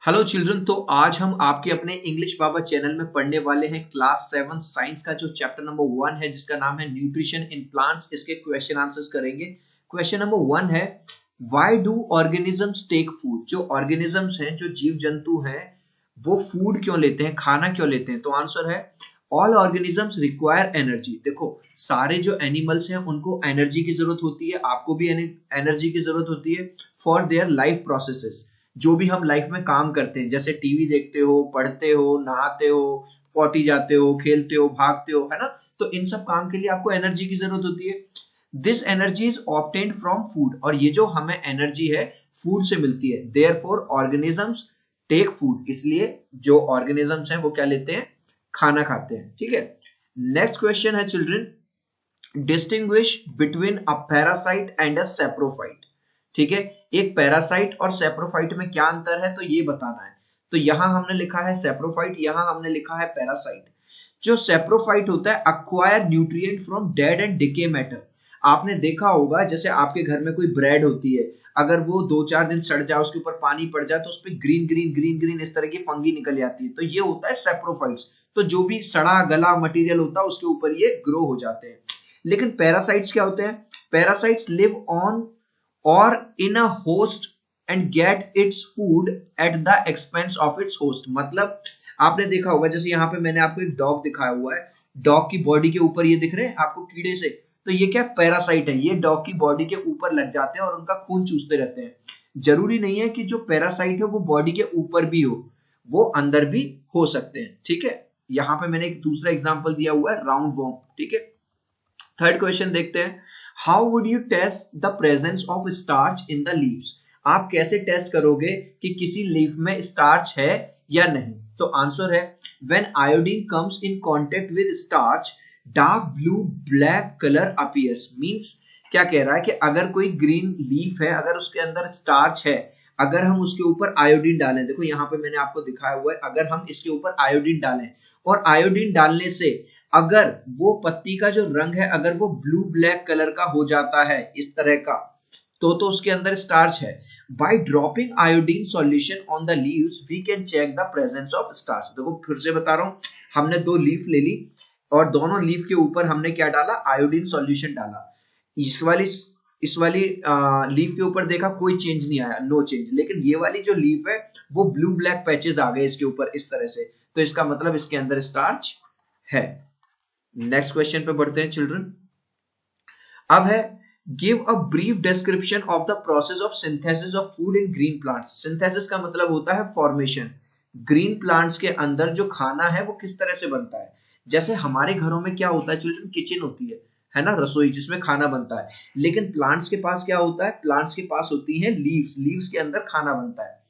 Hello children. तो आज हम आपके अपने इंग्लिश बाबा चैनल में पढ़ने वाले हैं क्लास 7 साइंस का जो चैप्टर नंबर 1 है जिसका नाम है न्यूट्रिशन इन प्लांट्स। इसके क्वेश्चन आंसर्स करेंगे। क्वेश्चन नंबर 1 है, why do organisms take food? जो ऑर्गेनिजम्स हैं, जो जीव जंतु हैं, वो फूड क्यों लेते हैं, खाना क्यों लेते हैं? तो आंसर है ऑल ऑर्गेनिजम्स रिक्वायर एनर्जी। देखो, सारे जो एनिमल्स हैं उनको एनर्जी की जरूरत होती है, आपको भी एनर्जी की जरूरत होती है फॉर देयर लाइफ प्रोसेसेस। जो भी हम लाइफ में काम करते हैं, जैसे टीवी देखते हो, पढ़ते हो, नहाते हो, पॉटी जाते हो, खेलते हो, भागते हो, है ना? तो इन सब काम के लिए आपको एनर्जी की जरूरत होती है। This energy is obtained from food, और ये जो हमें एनर्जी है फूड से मिलती है। देयरफॉर ऑर्गेनिजम्स टेक फूड, इसलिए जो ऑर्गेनिजम्स हैं वो क्या लेते हैं? खाना खाते हैं। ठीक है। नेक्स्ट क्वेश्चन है children, distinguish between a parasite and a saprophyte. ठीक है, एक पैरासाइट और सेप्रोफाइट में क्या अंतर है तो ये बताना है। तो यहां हमने लिखा है सेप्रोफाइट, यहां हमने लिखा है पैरासाइट। जो सेप्रोफाइट होता है acquire nutrient from dead and decay matter. आपने देखा होगा, जैसे आपके घर में कोई ब्रेड होती है, अगर वो 2-4 दिन सड़ जाए, उसके ऊपर पानी पड़ जाए, तो उस पर ग्रीन ग्रीन ग्रीन ग्रीन इस तरह की फंगी निकल जाती है, तो ये होता है सेप्रोफाइट्स। तो जो भी सड़ा गला मटेरियल होता है उसके ऊपर ये ग्रो हो जाते हैं। लेकिन पैरासाइट्स क्या होते हैं? पैरासाइट्स लिव ऑन और in a host and get its food at the expense of its host. मतलब आपने देखा होगा, जैसे यहाँ पे मैंने आपको एक डॉग दिखाया हुआ है, डॉग की बॉडी के ऊपर ये दिख रहे हैं आपको कीड़े से, तो ये क्या पैरासाइट है, ये डॉग की बॉडी के ऊपर लग जाते हैं और उनका खून चूसते रहते हैं। जरूरी नहीं है कि जो पैरासाइट है वो बॉडी के ऊपर भी हो, वो अंदर भी हो सकते हैं। ठीक है, यहाँ पे मैंने एक दूसरा एग्जाम्पल दिया हुआ है, राउंड वॉर्म। ठीक है। थर्ड क्वेश्चन देखते हैं, how would you test the presence of starch in the leaves? आप कैसे टेस्ट करोगे कि किसी लीफ में स्टार्च है या नहीं? तो आंसर है, when iodine comes in contact with starch dark blue black colour appears. Means क्या कह रहा है कि अगर कोई ग्रीन लीफ है, अगर उसके अंदर स्टार्च है, अगर हम उसके ऊपर आयोडीन डालें, देखो यहाँ पे मैंने आपको दिखाया हुआ है, अगर हम इसके ऊपर आयोडीन डालें और आयोडीन डालने से अगर वो पत्ती का जो रंग है, अगर वो ब्लू ब्लैक कलर का हो जाता है इस तरह का, तो उसके अंदर स्टार्च है। By dropping iodine solution on the leaves we can check the presence of starch. देखो फिर से बता रहा हूं, हमने 2 लीफ ले ली और दोनों लीफ के ऊपर हमने क्या डाला? आयोडीन सॉल्यूशन डाला। इस वाली लीफ के ऊपर देखा कोई चेंज नहीं आया, नो चेंज। लेकिन ये वाली जो लीफ है वो ब्लू ब्लैक पैचेस आ गए इसके ऊपर इस तरह से, तो इसका मतलब इसके अंदर स्टार्च है। नेक्स्ट क्वेश्चन पे बढ़ते हैं चिल्ड्रन। अब है, give a brief description of the process of synthesis of food in green plants. Synthesis का मतलब होता है फॉर्मेशन। ग्रीन प्लांट्स के अंदर जो खाना है वो किस तरह से बनता है? जैसे हमारे घरों में क्या होता है चिल्ड्रन, किचन होती है ना, रसोई जिसमें खाना बनता है। लेकिन प्लांट्स के पास क्या होता है? प्लांट्स के पास होती है लीव्स, लीव्स के अंदर खाना बनता है।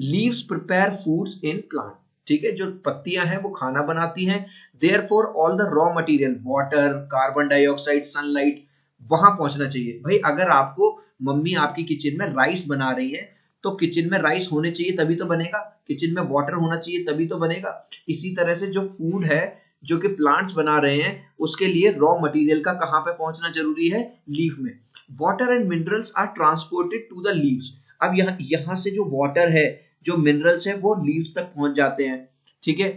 Leaves prepare foods in plant. ठीक है, जो पत्तियां हैं वो खाना बनाती हैं। Therefore all the raw material, water, carbon dioxide, sunlight, वहां पहुंचना चाहिए। भाई अगर आपको मम्मी आपकी किचन में राइस बना रही है, तो किचन में राइस होने चाहिए तभी तो बनेगा, किचन में वाटर होना चाहिए तभी तो बनेगा। इसी तरह से जो फूड है जो कि प्लांट्स बना रहे हैं, उसके लिए रॉ मटेरियल का कहां पे पहुंचना जरूरी है? लीफ में। Water and minerals are transported to the leaves. अब यहां से जो वाटर है, जो मिनरल्स है, वो लीव्स तक पहुंच जाते हैं। ठीक है,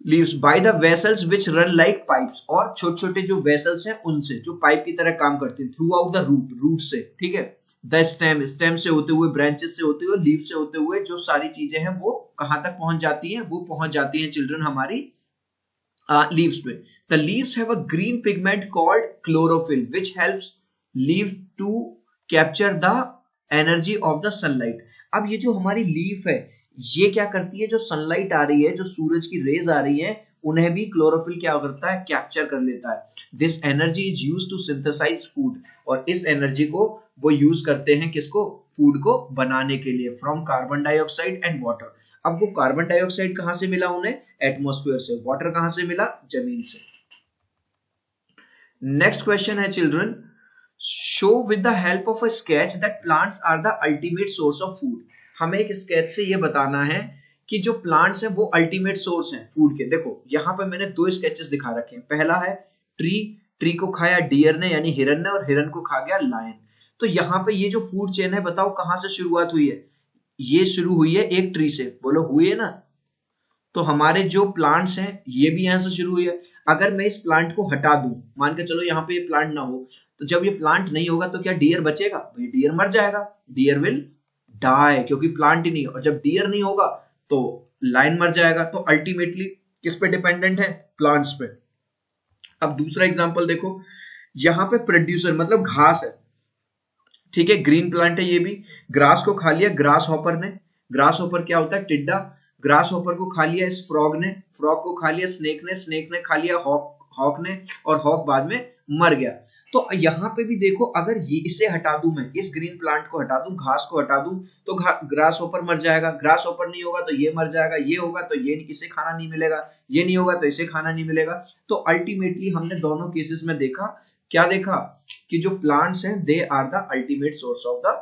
leaves by the vessels which run like pipes, और छोटे छोटे जो वेसल्स हैं उनसे, जो पाइप की तरह काम करते हैं, throughout the root, root से। ठीक है, द स्टेम, स्टेम से होते हुए, ब्रांचेस से होते हुए, लीव से होते हुए, जो सारी चीजें हैं वो कहां तक पहुंच जाती हैं? वो पहुंच जाती हैं चिल्ड्रन हमारी लीव्स पे। The leaves have a green pigment called chlorophyll which helps leave to capture the energy of the sunlight. अब ये जो हमारी लीफ है, ये क्या करती है? जो सनलाइट आ रही है, जो सूरज की रेज आ रही है, उन्हें भी क्लोरोफिल क्या करता है? कैप्चर कर लेता है। This energy is use to synthesise food, और इस एनर्जी को वो यूज करते हैं किसको? फूड को बनाने के लिए, from carbon dioxide and water. अब वो कार्बन डाइऑक्साइड कहां से मिला उन्हें? एटमॉस्फेयर से। वाटर कहां से मिला? जमीन से। नेक्स्ट क्वेश्चन है children, show with the help of a sketch that plants are the ultimate source of food. हमें एक स्केच से ये बताना है कि जो प्लांट्स हैं वो अल्टीमेट सोर्स हैं फूड के। देखो यहाँ पे मैंने 2 स्केचेस दिखा रखे हैं। पहला है ट्री, ट्री को खाया डियर ने यानी हिरन ने, और हिरन को खा गया लायन। तो यहाँ पे ये जो फूड चेन है, बताओ कहां से शुरुआत हुई है? ये शुरू हुई है एक ट्री से, बोलो हुई है ना। तो हमारे जो प्लांट्स हैं ये भी यहां से शुरू हुई है। अगर मैं इस प्लांट को हटा दूं, मान के चलो यहाँ पे ये प्लांट ना हो, तो जब ये प्लांट नहीं होगा तो क्या डियर बचेगा? भाई डियर मर जाएगा, डियर विल डाई, क्योंकि प्लांट ही नहीं है। और जब डियर नहीं होगा तो लाइन मर जाएगा। तो अल्टीमेटली किस पे डिपेंडेंट है? प्लांट्स पे। अब दूसरा एग्जांपल देखो, यहाँ पे प्रोड्यूसर मतलब घास है, ठीक है, ग्रीन प्लांट है ये भी। ग्रास को खा लिया ग्रास हॉपर ने। ग्रास हॉपर क्या होता है? टिड्डा। ग्रास हॉपर को खा लिया इस फ्रॉग ने, फ्रॉग को खा लिया स्नेक ने खा लिया हॉक ने, और हॉक बाद में मर गया। तो यहाँ पे भी देखो, अगर ये इसे हटा दूं, मैं इस ग्रीन प्लांट को हटा दूं, घास को हटा दूं, तो ग्रास हॉपर मर जाएगा। ग्रास हॉपर नहीं होगा तो ये मर जाएगा, ये होगा तो ये इसे खाना नहीं मिलेगा, ये नहीं होगा तो इसे खाना नहीं मिलेगा। तो अल्टीमेटली हमने दोनों केसेस में देखा, क्या देखा? कि जो प्लांट्स हैं they are the ultimate source of the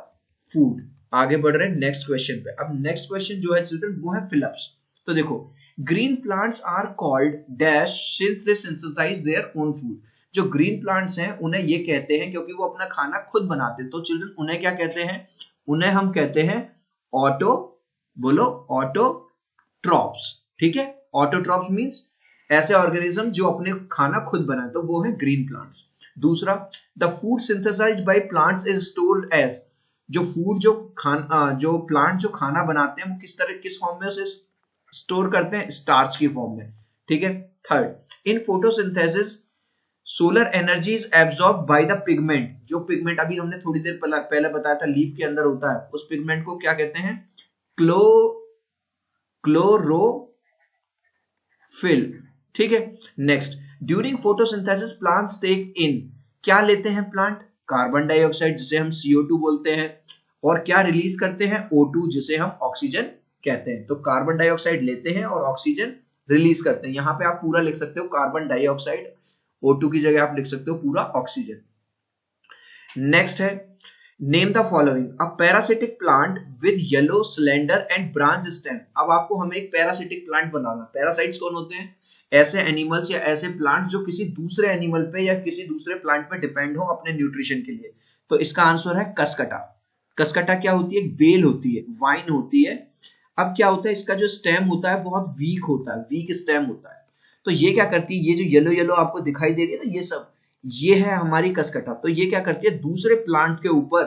food. आगे बढ़ रहे हैं नेक्स्ट क्वेश्चन पे। अब नेक्स्ट क्वेश्चन जो है चिल्ड्रन वो है फिलिप्स। तो देखो, green plants are called dash since they synthesise their own food. जो ग्रीन प्लांट्स हैं उन्हें ये कहते हैं क्योंकि वो अपना खाना खुद बनाते हैं। तो चिल्ड्रन उन्हें क्या कहते हैं? उन्हें हम कहते हैं ऑटो, बोलो ऑटोट्रॉप्स, ठीक है। ऑटोट्रॉप्स मींस ऐसे ऑर्गेनिज्म जो अपने खाना खुद बनाए, तो वो है ग्रीन प्लांट्स। दूसरा, the food synthesised by plants is stored as. जो फूड जो प्लांट जो खाना बनाते हैं वो किस फॉर्म में उसे स्टोर करते हैं? स्टार्च की फॉर्म में, ठीक है। Third, in photosynthesis solar energy is absorb by the pigment. जो पिगमेंट अभी हमने थोड़ी देर पहले बताया था लीफ के अंदर होता है, उस पिगमेंट को क्या कहते हैं? क्लोरोफिल, ठीक है। Next, during photosynthesis plants take in. क्या लेते हैं प्लांट? कार्बन डाइऑक्साइड जिसे हम CO2 बोलते हैं, और क्या रिलीज करते हैं? O2 जिसे हम ऑक्सीजन कहते हैं। तो कार्बन डाइऑक्साइड लेते हैं और ऑक्सीजन रिलीज करते हैं। यहां पे आप पूरा लिख सकते हो कार्बन डाइऑक्साइड, O2 की जगह आप लिख सकते हो पूरा ऑक्सीजन। नेक्स्ट है, name the following a parasitic plant with yellow slender and branch stem. अब आपको हमें एक पैरासिटिक प्लांट बनाना। पैरासाइट्स कौन होते हैं? ऐसे एनिमल्स या ऐसे प्लांट्स जो किसी दूसरे एनिमल पे या किसी दूसरे प्लांट पे डिपेंड हो अपने न्यूट्रिशन के लिए। तो इसका आंसर है कसकटा। कसकटा क्या होती है? बेल होती है, वाइन होती है। अब क्या होता है, इसका जो स्टेम होता है बहुत वीक होता है, वीक स्टेम होता है। तो ये क्या करती है, ये जो येलो येलो आपको दिखाई दे रही है ना, ये सब ये है हमारी कसकटा। तो ये क्या करती है? दूसरे प्लांट के ऊपर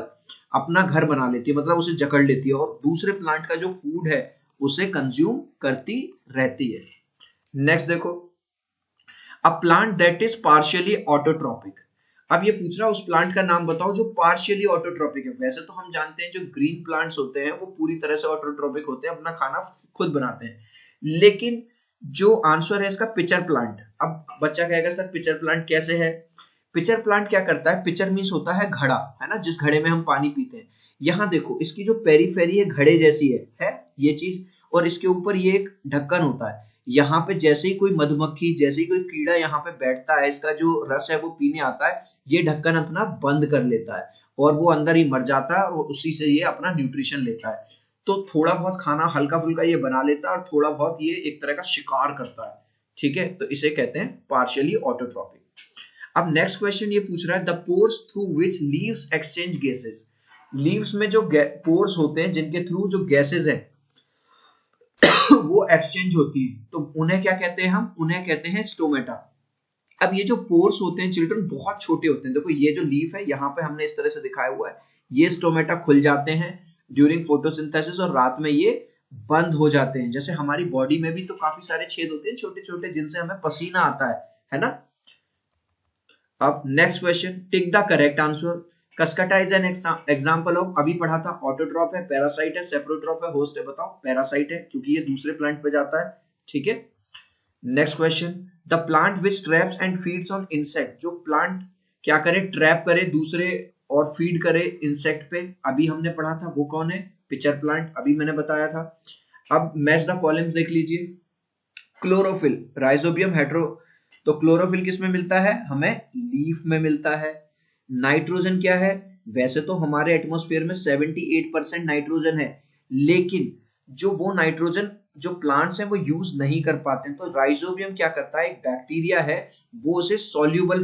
अपना घर बना लेती है, मतलब उसे जकड़ लेती है, और दूसरे प्लांट का जो फूड है उसे कंज्यूम करती रहती है। नेक्स्ट देखो, a plant that is partially autotrophic. अब ये पूछ रहा है उस प्लांट का नाम बताओ जो पार्शियली ऑटोट्रॉपिक है। वैसे तो हम जानते हैं जो ग्रीन प्लांट्स होते हैं वो पूरी तरह से ऑटोट्रॉपिक होते हैं, अपना खाना खुद बनाते हैं। लेकिन जो आंसर है इसका पिचर प्लांट। अब बच्चा कहेगा सर पिचर प्लांट कैसे है? पिचर प्लांट क्या करता है? पिचर मीन्स होता है घड़ा, है ना, जिस घड़े में हम पानी पीते हैं। यहाँ देखो इसकी जो पेरीफेरी है घड़े जैसी है ये चीज, और इसके ऊपर ये एक ढक्कन होता है। यहाँ पे जैसे ही कोई मधुमक्खी, जैसे ही कोई कीड़ा यहाँ पे बैठता है, इसका जो रस है वो पीने आता है, ये ढक्कन अपना बंद कर लेता है और वो अंदर ही मर जाता है, और उसी से ये अपना न्यूट्रिशन लेता है। तो थोड़ा बहुत खाना हल्का फुल्का ये बना लेता है और थोड़ा बहुत ये एक तरह का शिकार करता है, ठीक है। तो इसे कहते हैं पार्शियली ऑटोट्रॉपिक। अब नेक्स्ट क्वेश्चन ये पूछ रहा है, the pores through which leaves exchange gases. Leaves में जो पोर्स होते हैं जिनके थ्रू जो गैसेस है वो एक्सचेंज होती है, तो उन्हें क्या कहते हैं? हम उन्हें कहते हैं स्टोमेटा। अब ये जो पोर्स होते हैं चिल्ड्रन बहुत छोटे होते हैं। देखो ये जो लीफ है यहाँ पे हमने इस तरह से दिखाया हुआ है, ये स्टोमेटा खुल जाते हैं ड्यूरिंग फोटोसिंथेसिस और रात में ये बंद हो जाते हैं। जैसे हमारी बॉडी में भी तो काफी सारे छेद होते हैं छोटे छोटे जिनसे हमें पसीना आता है ना। अब next question, tick the correct answer. Cuscuta is an example of, अभी पढ़ा था, ऑटोट्रॉप है, पैरासाइट है, सेप्रोट्रॉप है, होस्ट है। बताओ पैरासाइट है क्योंकि ये दूसरे प्लांट पे जाता है, ठीक है। Next question, the plant which traps and feeds on insect. जो प्लांट क्या करे? ट्रैप करे दूसरे और फीड करे इंसेक्ट पे, अभी हमने पढ़ा था, वो कौन है? पिचर प्लांट, अभी मैंने बताया था। अब मैच द कॉलम्स देख लीजिए। Chlorophyll, rhizobium, hetero. तो क्लोरोफिल किस में मिलता है? हमें लीफ में मिलता है। नाइट्रोजन क्या है? वैसे तो हमारे एटमॉस्फेयर में 78% नाइट्रोजन है, लेकिन जो वो नाइट्रोजन जो प्लांट्स हैं वो यूज नहीं कर पाते हैं, तो राइजोबियम क्या करता है? एक बैक्टीरिया है, वो उसे सॉल्यूबल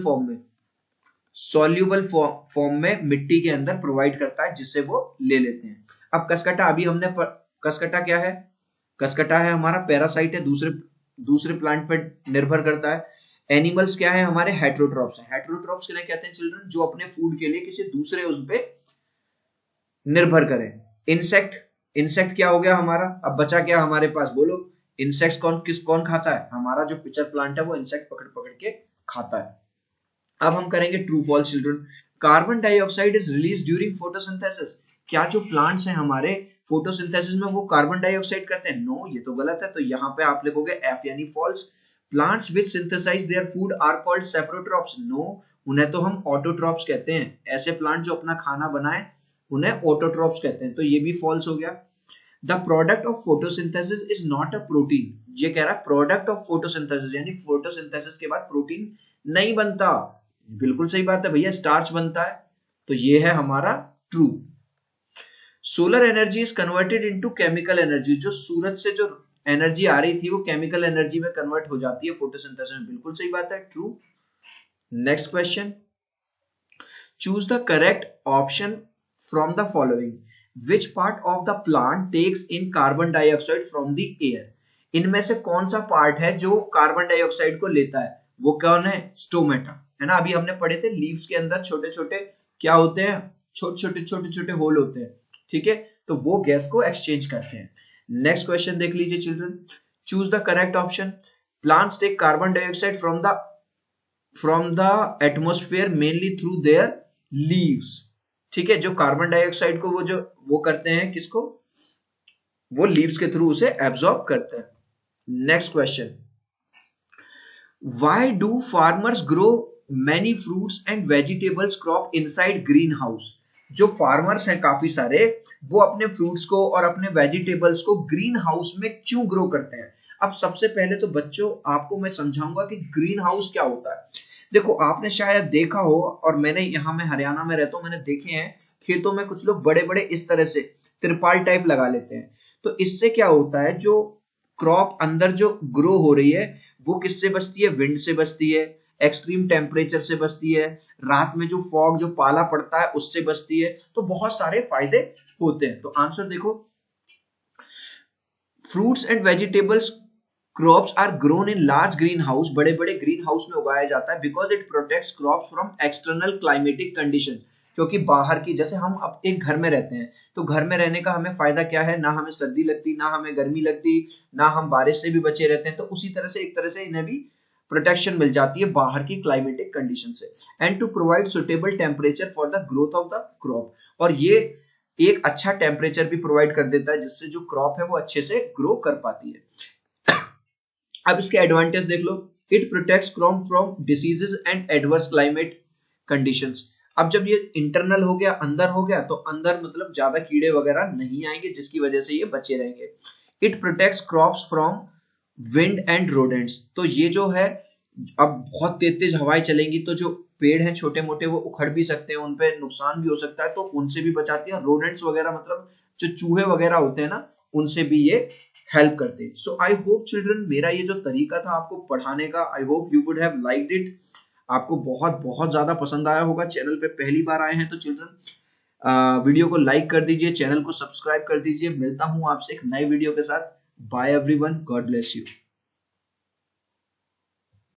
फॉर्म में मिट्टी के अंदर प्रोवाइड करता है, जिससे वो ले लेते हैं। अब कसकटा अभी हमने कसकटा क्या है, कसकटा है हमारा पैरासाइट है, दूसरे प्लांट पर निर्भर करता है। एनिमल्स क्या है हमारे, हेट्रोट्रॉप्स है। हेट्रोट्रॉप्स किन्हें कहते हैं चिल्ड्रन, जो अपने फूड के लिए किसी दूसरे उस पे निर्भर करें। इंसेक्ट, इंसेक्ट क्या हो गया हमारा, अब बचा क्या हमारे पास बोलो, इंसेक्ट्स कौन खाता है, हमारा जो पिचर प्लांट है वो इंसेक्ट पकड़ पकड़ के खाता है। अब हम करेंगे true false children. Carbon dioxide is release during photosynthesis, क्या जो प्लांट्स हैं हमारे फोटोसिंथेसिस में वो कार्बन डाइऑक्साइड करते हैं? नो, ये तो गलत है। तो यहाँ पे आप लिखोगे एफ यानी false. Plants which synthesise their food are called saprotrophs, no, उन्हें तो हम ऑटोट्रॉप्स कहते हैं। ऐसे प्लांट जो अपना खाना बनाए उन्हें ऑटोट्रॉप्स कहते हैं, तो ये भी फॉल्स हो गया। The product of photosynthesis is not a protein, ये कह रहा है प्रोडक्ट ऑफ फोटोसिंथेसिस यानी फोटोसिंथेसिस के बाद प्रोटीन नहीं बनता। बिल्कुल सही बात है भैया, स्टार्च बनता है, तो ये है हमारा true. Solar energy is converted into chemical energy, जो सूरज से जो एनर्जी आ रही थी वो केमिकल एनर्जी में कन्वर्ट हो जाती है फोटोसिंथेसिस में, बिल्कुल सही बात है, true. Next question, choose the correct option from the following, which part of the plant takes in carbon dioxide from the air, इनमें से कौन सा पार्ट है जो कार्बन डाइऑक्साइड को लेता है, वो कौन है, स्टोमेटा है ना। अभी हमने पढ़े थे लीव्स के अंदर छोटे छोटे क्या होते हैं, छोटे छोटे होल होते हैं, ठीक है, तो वो गैस को एक्सचेंज करते हैं। नेक्स्ट क्वेश्चन देख लीजिए children, choose the correct option, plants take carbon dioxide from the atmosphere mainly through their leaves, ठीक है, जो कार्बन डाइऑक्साइड को वो करते हैं किसको, वो लीव्स के थ्रू उसे एब्जॉर्ब करते हैं। Next question, why do farmers grow many fruits and vegetables crop inside green house, जो फार्मर्स हैं काफी सारे वो अपने फ्रूट्स को और अपने वेजिटेबल्स को ग्रीन हाउस में क्यों ग्रो करते हैं? अब सबसे पहले तो बच्चों आपको मैं समझाऊंगा कि ग्रीन हाउस क्या होता है। देखो आपने शायद देखा हो, और मैं हरियाणा में रहता हूँ, मैंने देखे हैं खेतों में कुछ लोग बड़े बड़े इस तरह से त्रिपाल टाइप लगा लेते हैं। तो इससे क्या होता है, जो क्रॉप अंदर जो ग्रो हो रही है वो किससे बचती है, विंड से बचती है, एक्सट्रीम टेम्परेचर से बचती है, रात में जो फॉग जो पाला पड़ता है उससे बचती है, तो बहुत सारे फायदे होते हैं। तो आंसर देखो, fruits and vegetables crops are grown in large greenhouse, बड़े बड़े ग्रीन हाउस में उगाया जाता है, because it protects crops from external climatic condition, क्योंकि बाहर की, जैसे हम अब एक घर में रहते हैं तो घर में रहने का हमें फायदा क्या है, ना हमें सर्दी लगती ना हमें गर्मी लगती ना हम बारिश से भी बचे रहते हैं, तो उसी तरह से एक तरह से इन्हें भी प्रोटेक्शन मिल जाती है बाहर की क्लाइमेटिक कंडीशन से। And to provide suitable temperature for the growth of the crop, और ये एक अच्छा टेम्परेचर भी प्रोवाइड कर देता है जिससे जो क्रॉप है वो अच्छे से ग्रो कर पाती है। अब इसके एडवांटेज देख लो, it protects crop from diseases and adverse climate conditions. अब जब ये इंटरनल हो गया, अंदर हो गया, तो अंदर मतलब ज्यादा कीड़े वगैरह नहीं आएंगे जिसकी वजह से ये बचे रहेंगे। It protects crops from wind and rodents, तो ये जो है अब बहुत तेज तेज हवाएं चलेंगी तो जो पेड़ हैं छोटे मोटे वो उखड़ भी सकते हैं, उनपे नुकसान भी हो सकता है, तो उनसे भी बचाती है। रोडेंट्स वगैरह मतलब जो चूहे वगैरह होते हैं ना, उनसे भी ये हेल्प करते हैं। सो आई होप चिल्ड्रन मेरा ये जो तरीका था आपको पढ़ाने का, I hope you would have liked it, आपको बहुत बहुत ज्यादा पसंद आया होगा। चैनल पे पहली बार आए हैं तो चिल्ड्रन वीडियो को लाइक कर दीजिए, चैनल को सब्सक्राइब कर दीजिए। मिलता हूं आपसे एक नए वीडियो के साथ। Bye everyone, God bless you.